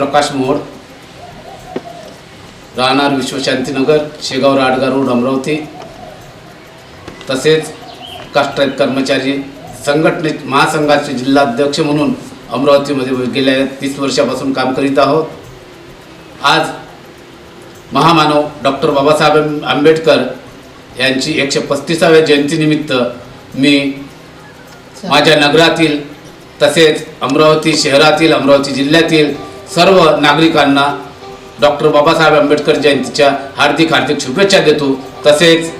प्रकाश मोहोळ, राहणार विश्वशांतीनगर, शेगाव राडगा रोड, अमरावती। तसेच कास्ट्राईक कर्मचारी संघटनेत महासंघाचे जिल्हाध्यक्ष म्हणून अमरावतीमध्ये गेल्या 30 वर्षापासून काम करीत आहोत। आज महामानव डॉक्टर बाबासाहेब आंबेडकर यांची 135व्या जयंतीनिमित्त मी माझ्या नगरातील तसेच अमरावती शहरातील, अमरावती जिल्ह्यातील सर्व नागरिकांना डॉक्टर बाबासाहेब आंबेडकर जयंतीच्या हार्दिक शुभेच्छा देतो। तसेच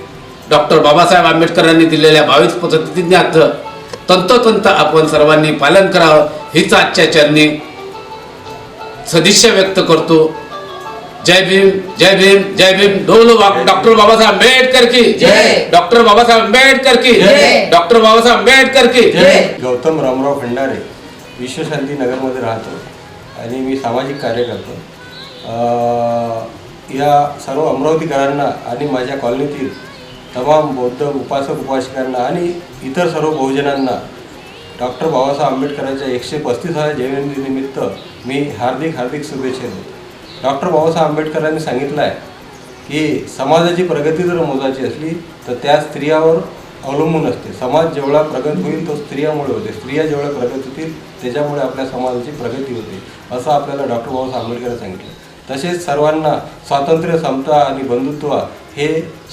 डॉक्टर बाबासाहेब आंबेडकरांनी दिलेल्या 22 प्रतिज्ञांचं तंतोतंत आपण सर्वांनी पालन करावं हीच आजच्या चरणी सदिच्छा व्यक्त करतो। जय भीम, जय भीम, जय भीम। डॉक्टर बाबासाहेब आंबेडकर की जय, डॉक्टर बाबासाहेब आंबेडकर की जय, डॉक्टर बाबासाहेब आंबेडकर की जय। गौतम रामराव खंडारे, विश्वशांती नगरमध्ये राहतो आणि मी सामाजिक कार्य करतो। या सर्व अमरावतीकरांना आणि माझ्या कॉलनीतील तमाम बौद्ध उपासक उपासिकांना आणि इतर सर्व बहुजनांना डॉक्टर बाबासाहेब आंबेडकरांच्या 135व्या जयंतीनिमित्त मी हार्दिक शुभेच्छा देतो। डॉक्टर बाबासाहेब आंबेडकरांनी सांगितलं आहे की समाजाची प्रगती जर मोजायची असली तर त्या स्त्रियावर अवलंबून असते। समाज जेवढा प्रगत होईल तो स्त्रियामुळे होते, स्त्रिया जेवढ्या प्रगत होतील त्याच्यामुळे आपल्या समाजाची प्रगती होते, असं आपल्याला डॉक्टर बाबासाहेब आंबेडकरांनी सांगितलं। तसेच सर्वांना स्वातंत्र्य, समता आणि बंधुत्व हे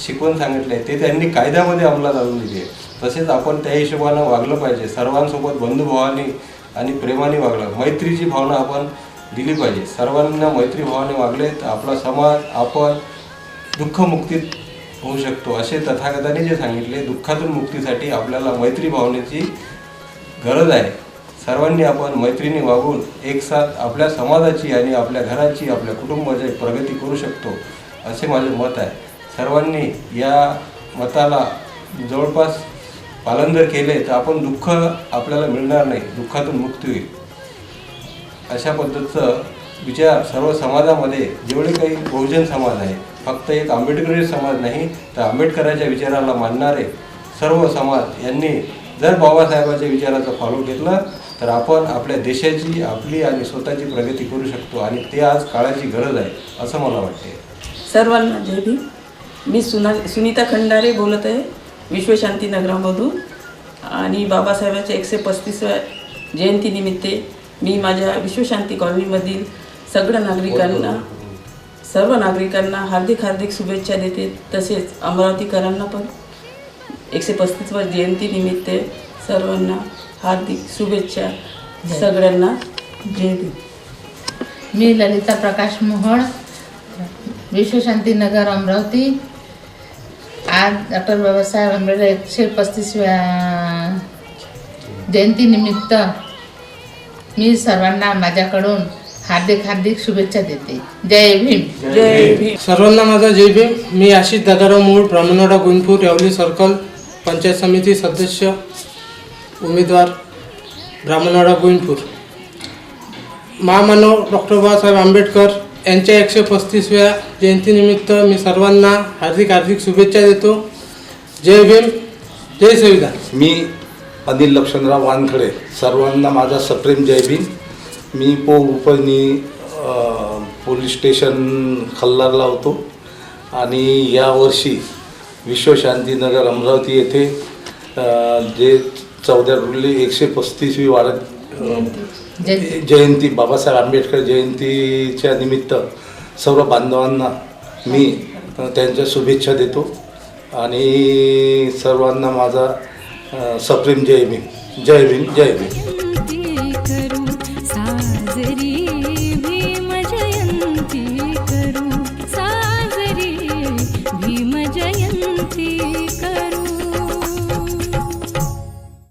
शिकवण सांगितले आहे, ते त्यांनी कायद्यामध्ये अंमलात आणून दिले। तसेच आपण त्या हिशोबानं वागलं पाहिजे, सर्वांसोबत बंधुभावाने आणि प्रेमाने वागलं, मैत्रीची भावना आपण दिली पाहिजे। सर्वांना मैत्री भावाने वागले तर आपला समाज आपण दुःखमुक्तीत होऊ शकतो, असे तथागतांनी जे सांगितले। दुःखातून मुक्तीसाठी आपल्याला मैत्री भावनेची गरज आहे। सर्वांनी आपण मैत्रीने वागून एकसाथ आपल्या समाजाची आणि आपल्या घराची, आपल्या कुटुंबाची प्रगती करू शकतो, असे माझे मत आहे। सर्वांनी या मताला जवळपास पालन जर केले तर आपण दुःख आपल्याला मिळणार नाही, दुःखातून मुक्ती होईल, अशा पद्धतीचं विचार सर्व समाजामध्ये जेवढे काही बहुजन समाज आहे, फक्त एक आंबेडकरी समाज नाही तर आंबेडकरांच्या विचाराला मानणारे सर्व समाज यांनी जर बाबासाहेबांच्या विचाराचं फॉलो केलं तर आपण आपल्या देशाची, आपली आणि स्वतःची प्रगती करू शकतो आणि ते आज काळाची गरज आहे, असं मला वाटते। सर्वांना जय भीम। मी सुनीता खंडारे बोलत आहे विश्वशांती नगरामधून आणि बाबासाहेबांच्या 135व्या जयंतीनिमित्त मी माझ्या विश्वशांती कॉलनीमधील सर्व नागरिकांना हार्दिक शुभेच्छा देते। तसेच अमरावतीकरांना पण 135व्या जयंतीनिमित्त सर्वांना हार्दिक शुभेच्छा। सगळ्यांना जय भीम। मी ललिता प्रकाश मोहोळ, विश्वशांती नगर, अमरावती। आज डॉक्टर बाबासाहेब आंबेडकर 135व्या जयंतीनिमित्त मी सर्वांना माझ्याकडून हार्दिक शुभेच्छा देते। जय भीम, जय भीम। सर्वांना माझा जय भीम। मी आशिष दादाराव मूळ, ब्राह्मणवाडा, गुणपूर, यावली सर्कल, पंचायत समिती सदस्य, उमेदवार, ब्राह्मणवाडा, गुणपूर। महामानव डॉक्टर बाबासाहेब आंबेडकर यांच्या 135व्या जयंतीनिमित्त मी सर्वांना हार्दिक शुभेच्छा देतो। जय भीम, जय संविधान। मी अनिल लक्ष्मणराव वानखडे, सर्वांना माझा सप्रेम जय भीम। मी उपनी पोलीस स्टेशन खल्लारला होतो आणि यावर्षी विश्वशांतीनगर अमरावती येथे जे 14 जुलै 135वी जयंती बाबासाहेब आंबेडकर जयंतीच्या निमित्त सर्व बांधवांना मी त्यांच्या शुभेच्छा देतो आणि सर्वांना माझा सप्रेम जय भीम, जय भीम, जय भीम।